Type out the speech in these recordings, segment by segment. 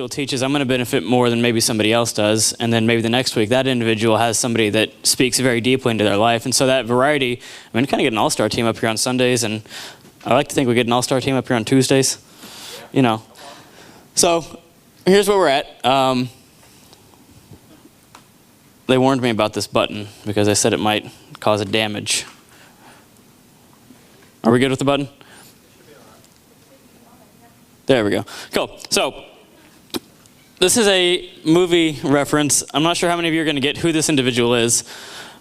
teaches, I'm going to benefit more than maybe somebody else does, and then maybe the next week that individual has somebody that speaks very deeply into their life. And so that variety, I mean, kind of get an all-star team up here on Sundays, and I like to think we get an all-star team up here on Tuesdays, you know. So here's where we're at. They warned me about this button because they said it might cause a damage. Are we good with the button? There we go. Cool. So this is a movie reference. I'm not sure how many of you are going to get who this individual is.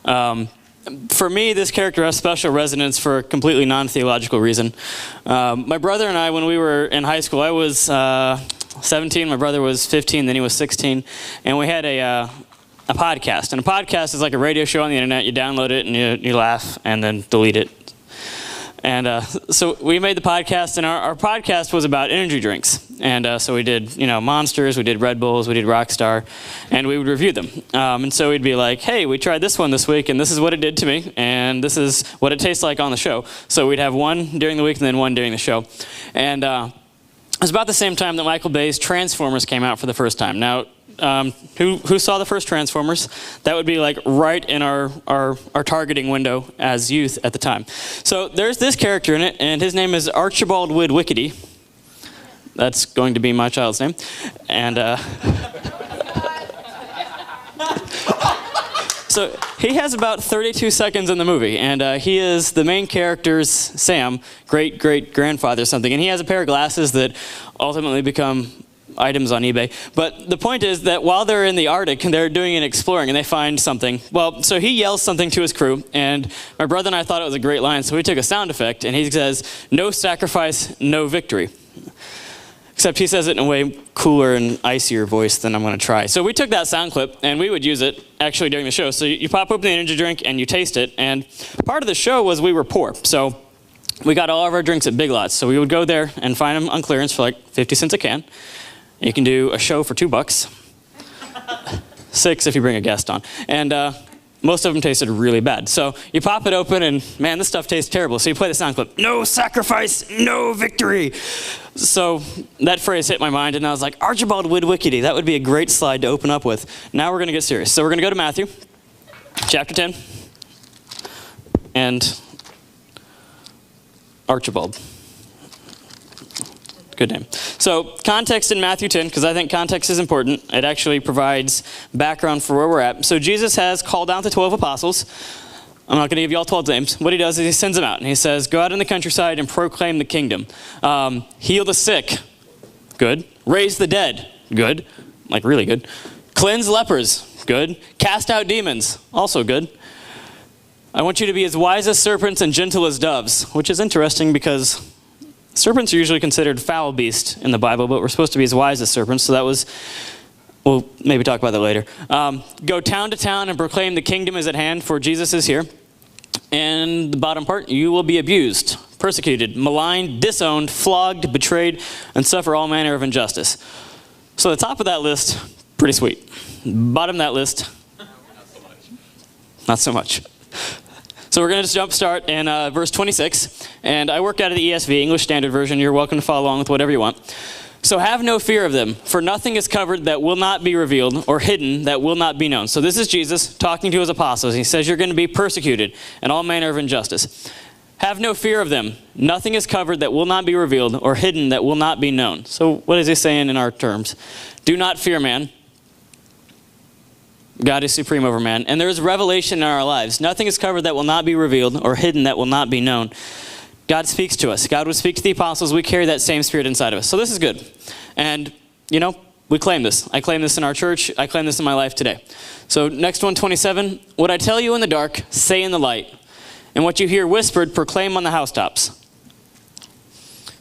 For me, this character has special resonance for a completely non-theological reason. My brother and I, when we were in high school, I was 17, my brother was 15, then he was 16, and we had a podcast. And a podcast is like a radio show on the internet. You download it and you laugh and then delete it. And so we made the podcast, and our podcast was about energy drinks. And so we did, Monsters, we did Red Bulls, we did Rockstar, and we would review them. And so we'd be like, hey, we tried this one this week, and this is what it did to me, and this is what it tastes like on the show. So we'd have one during the week and then one during the show. And it was about the same time that Michael Bay's Transformers came out for the first time. Now, who saw the first Transformers? That would be like right in our targeting window as youth at the time. So there's this character in it, and his name is Archibald Witwickety. That's going to be my child's name. And so he has about 32 seconds in the movie, and he is the main character's Sam, great-great-grandfather or something, and he has a pair of glasses that ultimately become items on eBay. But the point is that while they're in the Arctic and they're doing an exploring and they find something, well, so he yells something to his crew, and my brother and I thought it was a great line, so we took a sound effect, and he says, "No sacrifice, no victory." Except he says it in a way cooler and icier voice than I'm going to try. So we took that sound clip, and we would use it actually during the show. So you pop open the energy drink, and you taste it, and part of the show was we were poor. So we got all of our drinks at Big Lots. So we would go there and find them on clearance for like 50 cents a can. You can do a show for $2. $6 if you bring a guest on. And most of them tasted really bad. So you pop it open and, man, this stuff tastes terrible. So you play the sound clip, "No sacrifice, no victory." So that phrase hit my mind, and I was like, Archibald Witwickety, that would be a great slide to open up with. Now we're going to get serious. So we're going to go to Matthew, chapter 10, and Archibald. Good name. So context in Matthew 10, because I think context is important. It actually provides background for where we're at. So Jesus has called out the 12 apostles. I'm not going to give you all 12 names. What he does is he sends them out, and he says, go out in the countryside and proclaim the kingdom. Heal the sick. Good. Raise the dead. Good. Like really good. Cleanse lepers. Good. Cast out demons. Also good. I want you to be as wise as serpents and gentle as doves, which is interesting because serpents are usually considered foul beasts in the Bible, but we're supposed to be as wise as serpents, so that was, we'll maybe talk about that later. Go town to town and proclaim the kingdom is at hand, for Jesus is here. And the bottom part, you will be abused, persecuted, maligned, disowned, flogged, betrayed, and suffer all manner of injustice. So the top of that list, pretty sweet. Bottom of that list, not so much. So we're going to just jump start in verse 26, and I worked out of the ESV, English Standard Version. You're welcome to follow along with whatever you want. So have no fear of them, for nothing is covered that will not be revealed, or hidden that will not be known. So this is Jesus talking to his apostles. He says you're going to be persecuted and all manner of injustice. Have no fear of them. Nothing is covered that will not be revealed, or hidden that will not be known. So what is he saying in our terms? Do not fear man. God is supreme over man. And there is revelation in our lives. Nothing is covered that will not be revealed, or hidden that will not be known. God speaks to us. God would speak to the apostles. We carry that same spirit inside of us. So this is good. And, we claim this. I claim this in our church. I claim this in my life today. So next one, 27. What I tell you in the dark, say in the light. And what you hear whispered, proclaim on the housetops.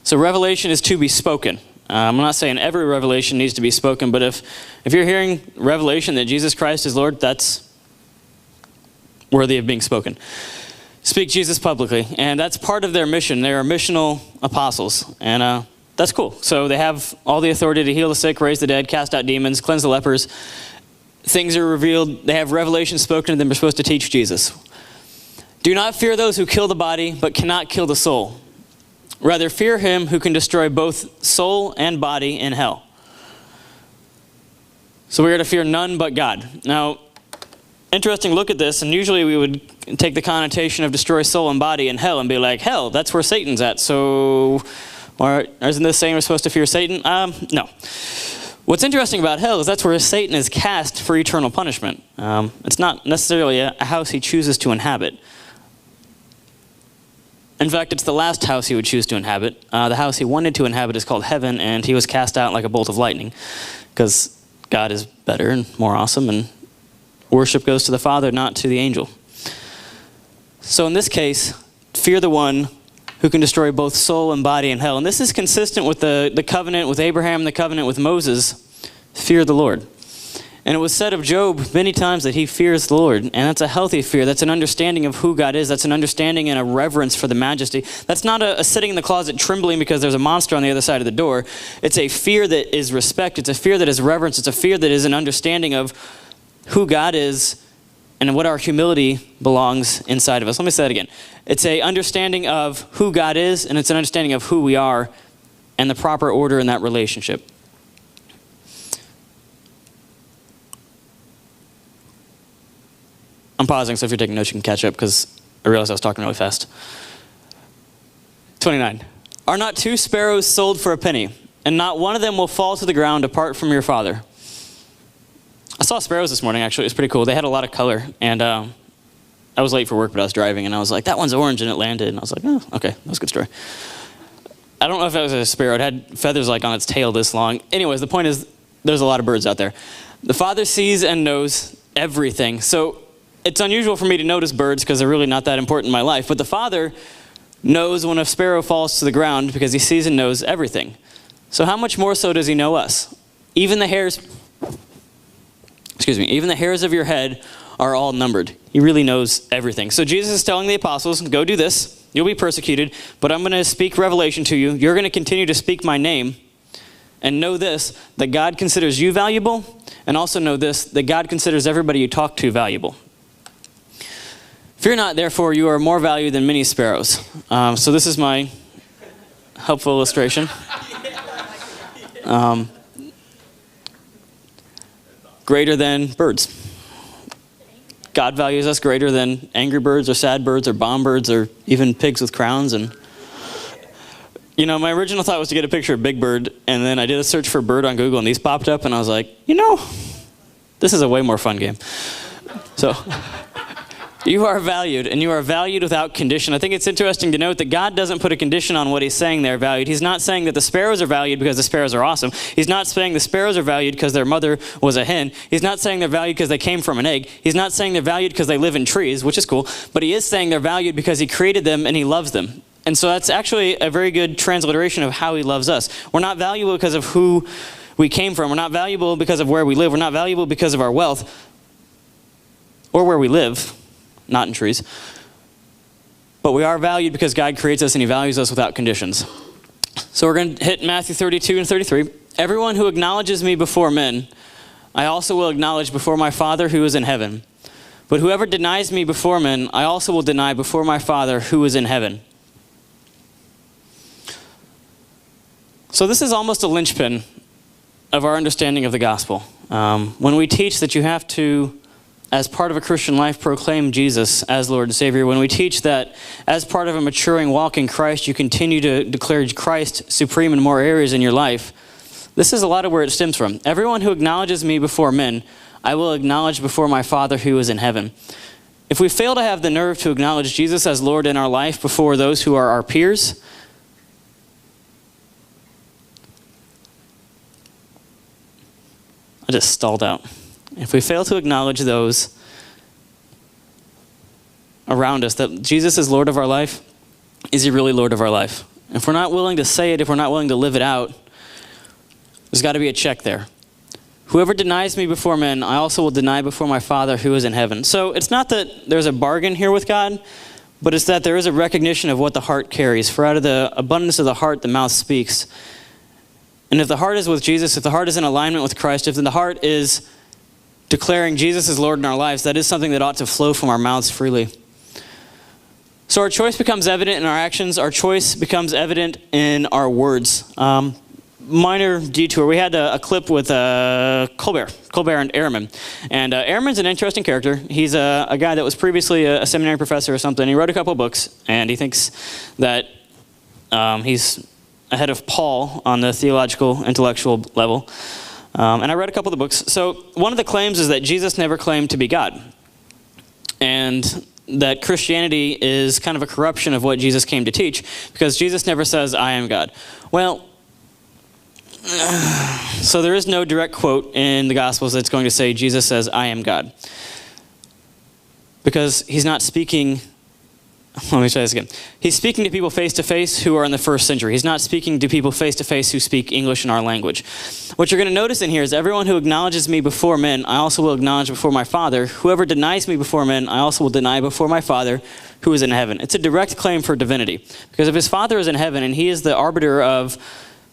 So revelation is to be spoken. I'm not saying every revelation needs to be spoken, but if you're hearing revelation that Jesus Christ is Lord, that's worthy of being spoken. Speak Jesus publicly, and that's part of their mission. They are missional apostles, and that's cool. So they have all the authority to heal the sick, raise the dead, cast out demons, cleanse the lepers. Things are revealed. They have revelation spoken to them. They're supposed to teach Jesus. Do not fear those who kill the body, but cannot kill the soul. Rather, fear him who can destroy both soul and body in hell. So we are to fear none but God. Now, interesting look at this, and usually we would take the connotation of destroy soul and body in hell and be like, hell, that's where Satan's at, so isn't this saying we're supposed to fear Satan? No. What's interesting about hell is that's where Satan is cast for eternal punishment. It's not necessarily a house he chooses to inhabit. In fact, it's the last house he would choose to inhabit. The house he wanted to inhabit is called heaven, and he was cast out like a bolt of lightning, because God is better and more awesome, and worship goes to the Father, not to the angel. So in this case, fear the one who can destroy both soul and body in hell. And this is consistent with the covenant with Abraham, the covenant with Moses. Fear the Lord. And it was said of Job many times that he fears the Lord. And that's a healthy fear. That's an understanding of who God is. That's an understanding and a reverence for the majesty. That's not a sitting in the closet trembling because there's a monster on the other side of the door. It's a fear that is respect. It's a fear that is reverence. It's a fear that is an understanding of who God is and what our humility belongs inside of us. Let me say that again. It's an understanding of who God is, and it's an understanding of who we are and the proper order in that relationship. I'm pausing, so if you're taking notes, you can catch up, because I realized I was talking really fast. 29. Are not 2 sparrows sold for a penny, and not one of them will fall to the ground apart from your Father? I saw sparrows this morning, actually. It was pretty cool. They had a lot of color, and I was late for work, but I was driving, and I was like, that one's orange, and it landed. And I was like, oh, okay, that was a good story. I don't know if that was a sparrow. It had feathers like on its tail this long. Anyways, the point is, there's a lot of birds out there. The Father sees and knows everything. So it's unusual for me to notice birds because they're really not that important in my life. But the Father knows when a sparrow falls to the ground because he sees and knows everything. So how much more so does he know us? Even the hairs of your head are all numbered. He really knows everything. So Jesus is telling the apostles, go do this. You'll be persecuted, but I'm going to speak revelation to you. You're going to continue to speak my name. And know this, that God considers you valuable. And also know this, that God considers everybody you talk to valuable. Fear not, therefore, you are more valued than many sparrows. So this is my helpful illustration. Greater than birds. God values us greater than angry birds or sad birds or bomb birds or even pigs with crowns. And my original thought was to get a picture of Big Bird, and then I did a search for bird on Google, and these popped up, and I was like, this is a way more fun game. So you are valued, and you are valued without condition. I think it's interesting to note that God doesn't put a condition on what he's saying they're valued. He's not saying that the sparrows are valued because the sparrows are awesome. He's not saying the sparrows are valued because their mother was a hen. He's not saying they're valued because they came from an egg. He's not saying they're valued because they live in trees, which is cool. But he is saying they're valued because he created them and he loves them. And so that's actually a very good transliteration of how he loves us. We're not valuable because of who we came from. We're not valuable because of where we live. We're not valuable because of our wealth or where we live, not in trees. But we are valued because God creates us and he values us without conditions. So we're going to hit Matthew 32 and 33. Everyone who acknowledges me before men, I also will acknowledge before my Father who is in heaven. But whoever denies me before men, I also will deny before my Father who is in heaven. So this is almost a linchpin of our understanding of the gospel. When we teach that you have to, as part of a Christian life, proclaim Jesus as Lord and Savior, when we teach that as part of a maturing walk in Christ, you continue to declare Christ supreme in more areas in your life, this is a lot of where it stems from. Everyone who acknowledges me before men, I will acknowledge before my Father who is in heaven. If we fail to have the nerve to acknowledge Jesus as Lord in our life before those who are our peers, I just stalled out. If we fail to acknowledge those around us, that Jesus is Lord of our life, is he really Lord of our life? If we're not willing to say it, if we're not willing to live it out, there's got to be a check there. Whoever denies me before men, I also will deny before my Father who is in heaven. So it's not that there's a bargain here with God, but it's that there is a recognition of what the heart carries. For out of the abundance of the heart, the mouth speaks. And if the heart is with Jesus, if the heart is in alignment with Christ, if the heart is declaring Jesus as Lord in our lives, that is something that ought to flow from our mouths freely. So our choice becomes evident in our actions. Our choice becomes evident in our words. minor detour. We had a clip with Colbert and Ehrman. And Ehrman's an interesting character. He's a guy that was previously a seminary professor or something. He wrote a couple books, and he thinks that he's ahead of Paul on the theological, intellectual level. And I read a couple of the books. So one of the claims is that Jesus never claimed to be God, and that Christianity is kind of a corruption of what Jesus came to teach, because Jesus never says, I am God. Well, so there is no direct quote in the Gospels that's going to say Jesus says, I am God. Because he's not speaking, let me try this again. He's speaking to people face to face who are in the first century. He's not speaking to people face to face who speak English in our language. What you're going to notice in here is everyone who acknowledges me before men, I also will acknowledge before my Father. Whoever denies me before men, I also will deny before my Father who is in heaven. It's a direct claim for divinity. Because if his Father is in heaven and he is the arbiter of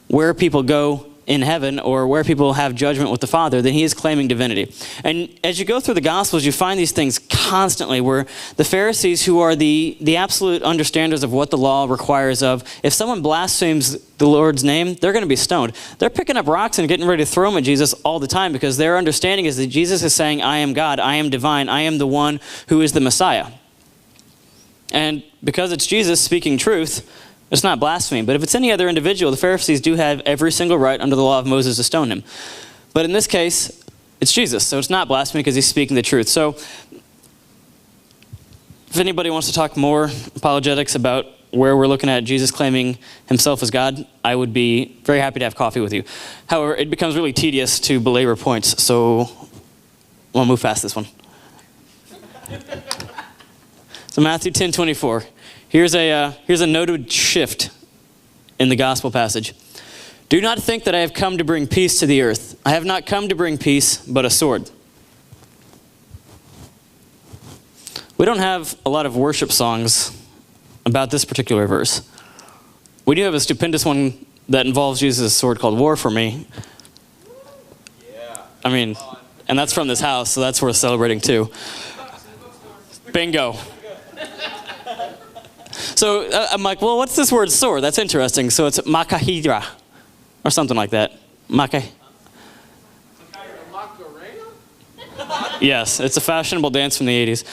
where people go in heaven or where people have judgment with the Father, then he is claiming divinity. And as you go through the Gospels, you find these things constantly where the Pharisees, who are the absolute understanders of what the law requires of, if someone blasphemes the Lord's name, they're going to be stoned. They're picking up rocks and getting ready to throw them at Jesus all the time, because their understanding is that Jesus is saying, I am God, I am divine, I am the one who is the Messiah. And because it's Jesus speaking truth, it's not blasphemy. But if it's any other individual, the Pharisees do have every single right under the law of Moses to stone him. But in this case, it's Jesus, so it's not blasphemy because he's speaking the truth. So if anybody wants to talk more apologetics about where we're looking at Jesus claiming himself as God, I would be very happy to have coffee with you. However, it becomes really tedious to belabor points, so we'll move past this one. So Matthew 10:24. Here's a noted shift in the gospel passage. Do not think that I have come to bring peace to the earth. I have not come to bring peace, but a sword. We don't have a lot of worship songs about this particular verse. We do have a stupendous one that involves Jesus' sword called War for Me. Yeah. I mean, and that's from this house, so that's worth celebrating too. Bingo. So I'm like, well, what's this word sword? That's interesting. So it's makahidra, or something like that. Yes, it's a fashionable dance from the 80s.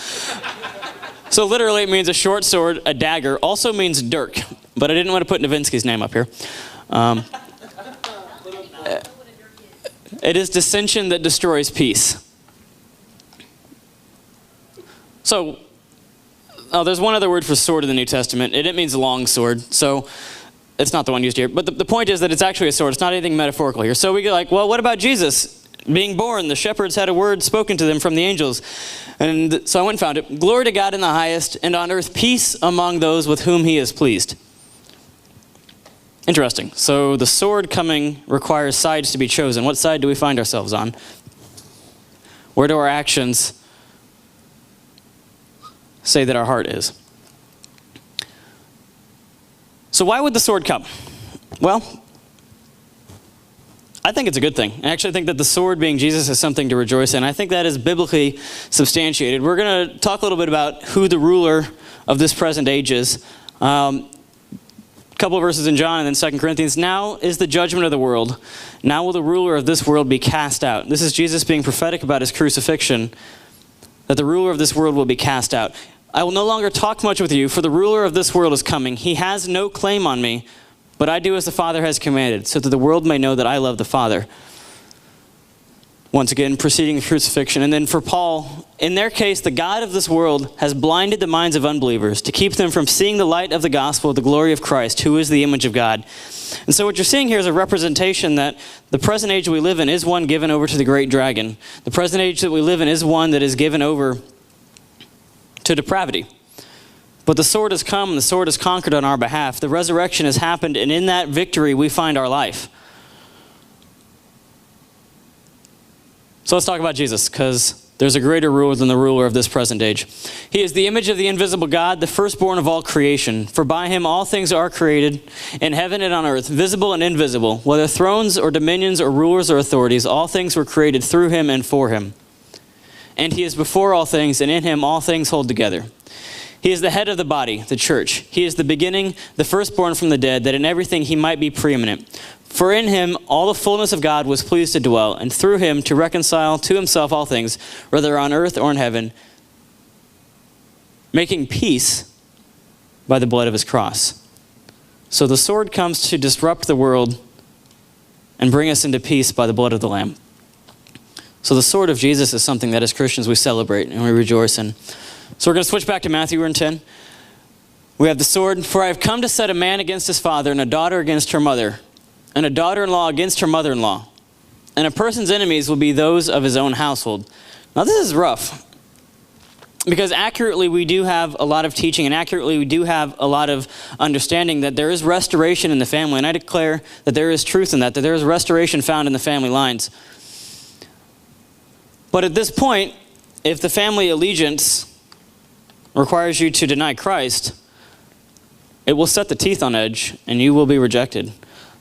So literally it means a short sword, a dagger. Also means dirk, but I didn't want to put Novinsky's name up here. It is dissension that destroys peace. So, there's one other word for sword in the New Testament, and it means long sword. So it's not the one used here. But the point is that it's actually a sword. It's not anything metaphorical here. So we get like, well, what about Jesus being born? The shepherds had a word spoken to them from the angels. And so I went and found it. Glory to God in the highest, and on earth peace among those with whom he is pleased. Interesting. So the sword coming requires sides to be chosen. What side do we find ourselves on? Where do our actions say that our heart is? So why would the sword come? Well, I think it's a good thing. I actually think that the sword being Jesus is something to rejoice in. I think that is biblically substantiated. We're going to talk a little bit about who the ruler of this present age is. A couple of verses in John and then 2 Corinthians. Now is the judgment of the world. Now will the ruler of this world be cast out. This is Jesus being prophetic about his crucifixion, that the ruler of this world will be cast out. I will no longer talk much with you, for the ruler of this world is coming. He has no claim on me, but I do as the Father has commanded, so that the world may know that I love the Father. Once again, preceding the crucifixion. And then for Paul, in their case, the God of this world has blinded the minds of unbelievers to keep them from seeing the light of the gospel of the glory of Christ, who is the image of God. And so what you're seeing here is a representation that the present age we live in is one given over to the great dragon. The present age that we live in is one that is given over to depravity. But the sword has come, and the sword has conquered on our behalf. The resurrection has happened, and in that victory we find our life. So let's talk about Jesus, because there's a greater ruler than the ruler of this present age. He is the image of the invisible God, the firstborn of all creation. For by him all things are created, in heaven and on earth, visible and invisible, whether thrones or dominions or rulers or authorities, all things were created through him and for him. And he is before all things, and in him all things hold together. He is the head of the body, the church. He is the beginning, the firstborn from the dead, that in everything he might be preeminent. For in him all the fullness of God was pleased to dwell, and through him to reconcile to himself all things, whether on earth or in heaven, making peace by the blood of his cross. So the sword comes to disrupt the world and bring us into peace by the blood of the Lamb. So the sword of Jesus is something that as Christians we celebrate and we rejoice in. So we're going to switch back to Matthew. We're in 10. We have the sword. For I have come to set a man against his father, and a daughter against her mother, and a daughter-in-law against her mother-in-law. And a person's enemies will be those of his own household. Now this is rough, because accurately we do have a lot of teaching, and accurately we do have a lot of understanding that there is restoration in the family. And I declare that there is truth in that there is restoration found in the family lines. But at this point, if the family allegiance requires you to deny Christ, it will set the teeth on edge and you will be rejected.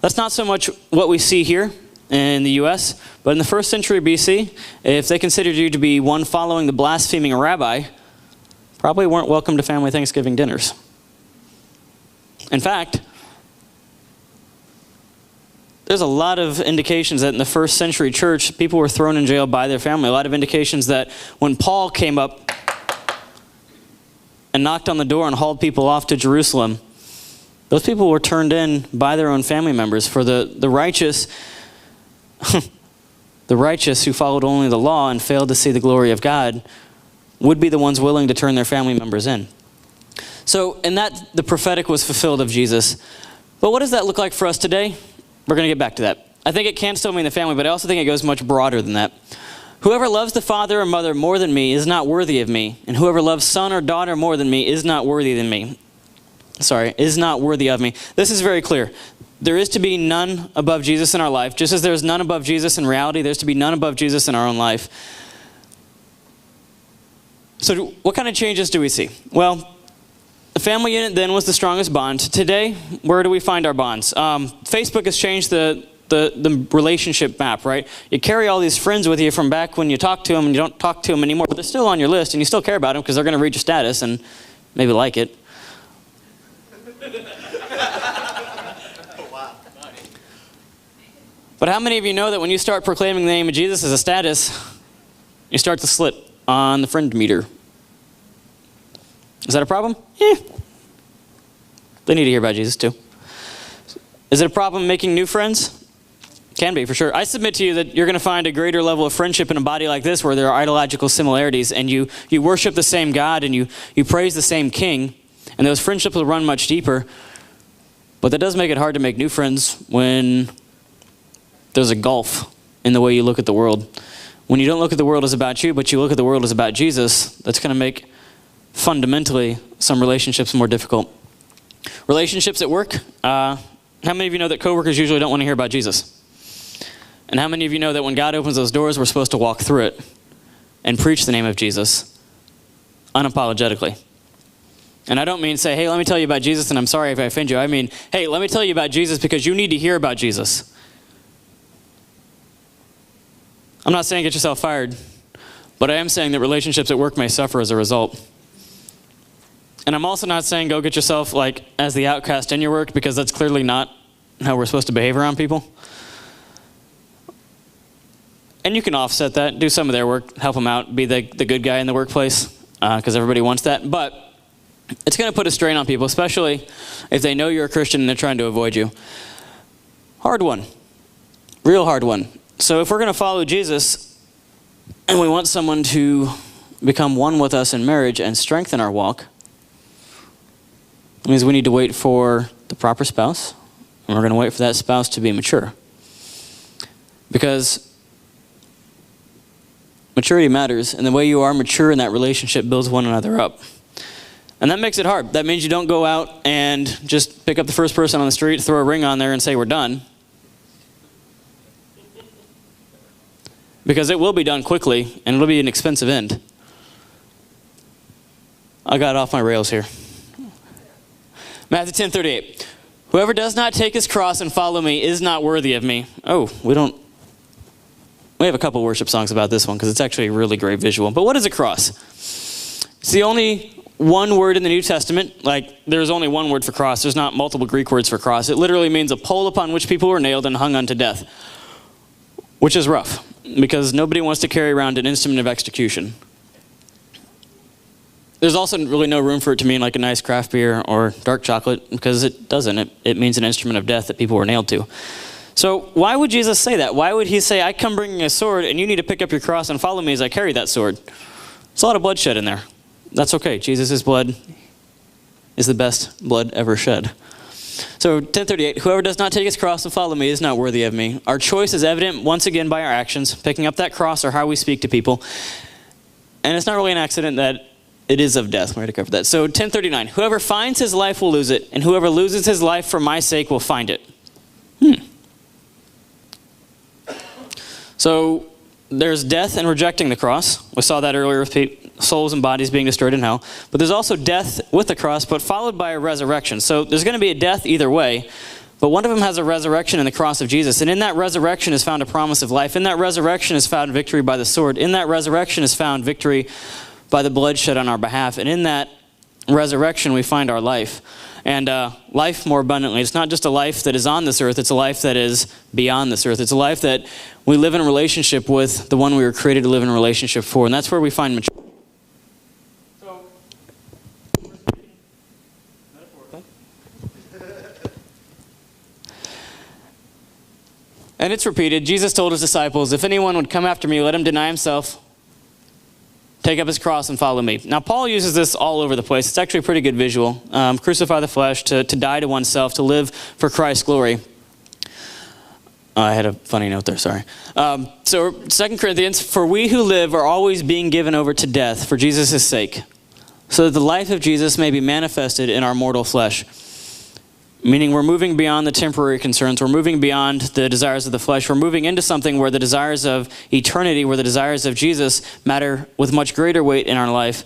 That's not so much what we see here in the U.S., but in the first century BC, if they considered you to be one following the blaspheming rabbi, probably weren't welcome to family Thanksgiving dinners. In fact, there's a lot of indications that in the first century church, people were thrown in jail by their family. A lot of indications that when Paul came up and knocked on the door and hauled people off to Jerusalem, those people were turned in by their own family members. For the righteous, the righteous who followed only the law and failed to see the glory of God would be the ones willing to turn their family members in. So in that, the prophetic was fulfilled of Jesus. But what does that look like for us today? We're going to get back to that. I think it can still mean the family, but I also think it goes much broader than that. Whoever loves the father or mother more than me is not worthy of me, and whoever loves son or daughter more than me is not worthy of me. Is not worthy of me. This is very clear. There is to be none above Jesus in our life. Just as there is none above Jesus in reality, there's to be none above Jesus in our own life. So what kind of changes do we see? Well, the family unit then was the strongest bond. Today, where do we find our bonds? Facebook has changed the relationship map, right? You carry all these friends with you from back when you talk to them and you don't talk to them anymore, but they're still on your list and you still care about them because they're going to read your status and maybe like it. But how many of you know that when you start proclaiming the name of Jesus as a status, you start to slip on the friend meter? Is that a problem? Yeah. They need to hear about Jesus too. Is it a problem making new friends? Can be, for sure. I submit to you that you're going to find a greater level of friendship in a body like this where there are ideological similarities and you worship the same God and you praise the same King, and those friendships will run much deeper. But that does make it hard to make new friends when there's a gulf in the way you look at the world. When you don't look at the world as about you, but you look at the world as about Jesus, that's going to make fundamentally some relationships more difficult. Relationships at work. How many of you know that coworkers usually don't want to hear about Jesus? And how many of you know that when God opens those doors, we're supposed to walk through it and preach the name of Jesus unapologetically? And I don't mean say, hey, let me tell you about Jesus and I'm sorry if I offend you. I mean, hey, let me tell you about Jesus because you need to hear about Jesus. I'm not saying get yourself fired, but I am saying that relationships at work may suffer as a result. And I'm also not saying go get yourself like as the outcast in your work, because that's clearly not how we're supposed to behave around people. And you can offset that, do some of their work, help them out, be the good guy in the workplace, because everybody wants that. But it's going to put a strain on people, especially if they know you're a Christian and they're trying to avoid you. Hard one. Real hard one. So if we're going to follow Jesus and we want someone to become one with us in marriage and strengthen our walk, it means we need to wait for the proper spouse, and we're going to wait for that spouse to be mature. Because maturity matters, and the way you are mature in that relationship builds one another up. And that makes it hard. That means you don't go out and just pick up the first person on the street, throw a ring on there, and say we're done. Because it will be done quickly, and it'll be an expensive end. I got off my rails here. Matthew 10:38. Whoever does not take his cross and follow me is not worthy of me. Oh, we have a couple worship songs about this one because it's actually a really great visual. But what is a cross? It's the only one word in the New Testament. Like, there's only one word for cross. There's not multiple Greek words for cross. It literally means a pole upon which people were nailed and hung unto death, which is rough because nobody wants to carry around an instrument of execution. There's also really no room for it to mean like a nice craft beer or dark chocolate, because it doesn't. It means an instrument of death that people were nailed to. So why would Jesus say that? Why would he say, I come bringing a sword and you need to pick up your cross and follow me as I carry that sword? There's a lot of bloodshed in there. That's okay. Jesus' blood is the best blood ever shed. So 10:38, whoever does not take his cross and follow me is not worthy of me. Our choice is evident once again by our actions, picking up that cross or how we speak to people. And it's not really an accident that it is of death. We already covered that. So 10:39, whoever finds his life will lose it, and whoever loses his life for my sake will find it. So there's death in rejecting the cross. We saw that earlier with souls and bodies being destroyed in hell. But there's also death with the cross, but followed by a resurrection. So there's going to be a death either way, but one of them has a resurrection in the cross of Jesus. And in that resurrection is found a promise of life. In that resurrection is found victory by the sword. In that resurrection is found victory by the blood shed on our behalf. And in that resurrection we find our life. And life more abundantly. It's not just a life that is on this earth, it's a life that is beyond this earth. It's a life that we live in a relationship with the one we were created to live in a relationship for. And that's where we find maturity. And it's repeated. Jesus told his disciples, if anyone would come after me, let him deny himself, take up his cross and follow me. Now, Paul uses this all over the place. It's actually a pretty good visual. Crucify the flesh, to die to oneself, to live for Christ's glory. I had a funny note there, sorry. So 2 Corinthians, for we who live are always being given over to death for Jesus' sake, so that the life of Jesus may be manifested in our mortal flesh. Meaning we're moving beyond the temporary concerns. We're moving beyond the desires of the flesh. We're moving into something where the desires of eternity, where the desires of Jesus matter with much greater weight in our life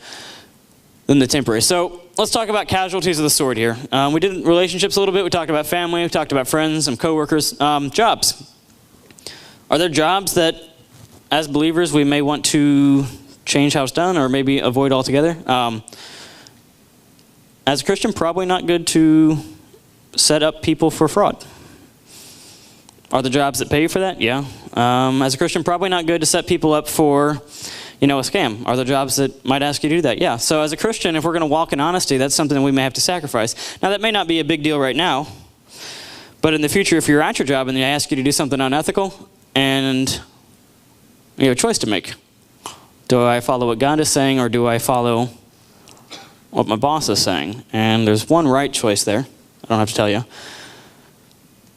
than the temporary. So let's talk about casualties of the sword here. We did relationships a little bit. We talked about family. We talked about friends and coworkers. Jobs. Are there jobs that, as believers, we may want to change how it's done or maybe avoid altogether? As a Christian, probably not good to set up people for fraud. Are the jobs that pay you for that? Yeah. As a Christian, probably not good to set people up for, a scam. Are there jobs that might ask you to do that? Yeah. So as a Christian, if we're going to walk in honesty, that's something that we may have to sacrifice. Now, that may not be a big deal right now, but in the future, if you're at your job and they ask you to do something unethical, and you have a choice to make. Do I follow what God is saying, or do I follow what my boss is saying? And there's one right choice there. I don't have to tell you.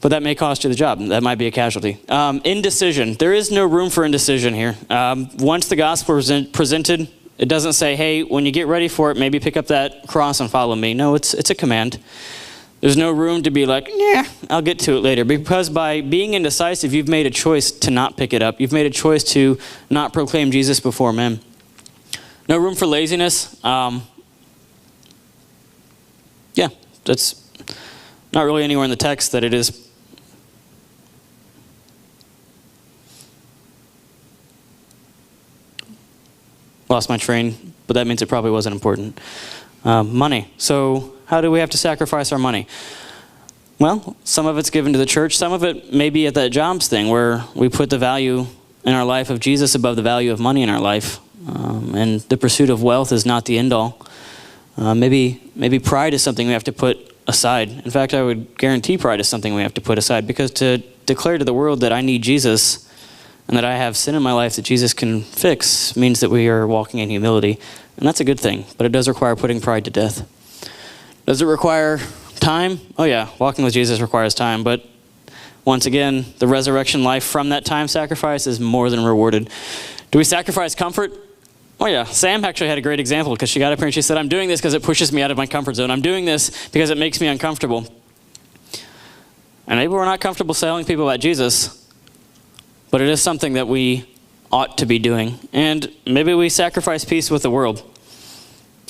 But that may cost you the job. That might be a casualty. Indecision. There is no room for indecision here. Once the gospel is presented, it doesn't say, hey, when you get ready for it, maybe pick up that cross and follow me. No, it's a command. There's no room to be like, yeah, I'll get to it later. Because by being indecisive, you've made a choice to not pick it up. You've made a choice to not proclaim Jesus before men. No room for laziness. That's not really anywhere in the text that it is. Lost my train, but that means it probably wasn't important. Money. So how do we have to sacrifice our money? Well, some of it's given to the church. Some of it may be at that jobs thing where we put the value in our life of Jesus above the value of money in our life. And the pursuit of wealth is not the end all. Maybe pride is something we have to put aside. In fact, I would guarantee pride is something we have to put aside, because to declare to the world that I need Jesus and that I have sin in my life that Jesus can fix means that we are walking in humility. And that's a good thing, but it does require putting pride to death. Does it require time? Oh yeah, walking with Jesus requires time, but once again, the resurrection life from that time sacrifice is more than rewarded. Do we sacrifice comfort? Oh yeah, Sam actually had a great example, because she got up here and she said, I'm doing this because it pushes me out of my comfort zone. I'm doing this because it makes me uncomfortable. And maybe we're not comfortable telling people about Jesus, but it is something that we ought to be doing. And maybe we sacrifice peace with the world.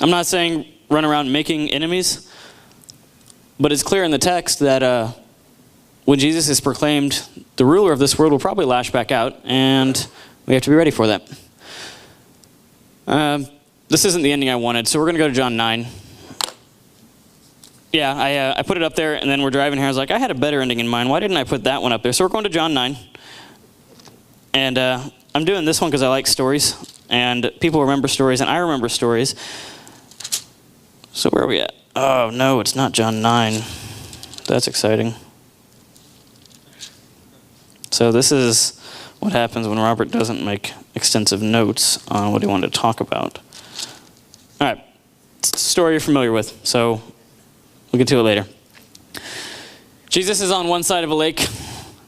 I'm not saying run around making enemies, but it's clear in the text that when Jesus is proclaimed, the ruler of this world will probably lash back out, and we have to be ready for that. this isn't the ending I wanted, so we're going to go to John 9. Yeah, I put it up there, and then we're driving here. I was like, I had a better ending in mind. Why didn't I put that one up there? So we're going to John 9. And I'm doing this one because I like stories. And people remember stories, and I remember stories. So where are we at? Oh, no, it's not John 9. That's exciting. So this is what happens when Robert doesn't make extensive notes on what he wanted to talk about. All right, it's a story you're familiar with, so we'll get to it later. Jesus is on one side of a lake.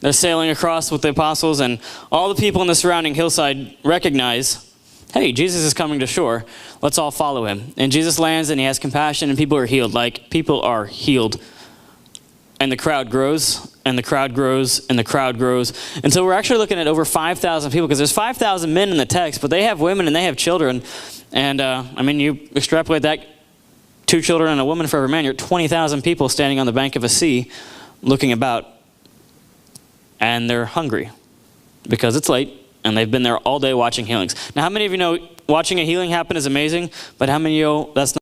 They're sailing across with the apostles, and all the people in the surrounding hillside recognize, hey, Jesus is coming to shore. Let's all follow him. And Jesus lands, and he has compassion, and people are healed. Like, people are healed. And the crowd grows, and the crowd grows, and the crowd grows. And so we're actually looking at over 5,000 people, because there's 5,000 men in the text, but they have women and they have children. And, I mean, you extrapolate that, 2 children and a woman for every man, you're at 20,000 people standing on the bank of a sea looking about. And they're hungry because it's late, and they've been there all day watching healings. Now, how many of you know watching a healing happen is amazing, but how many of you know that's not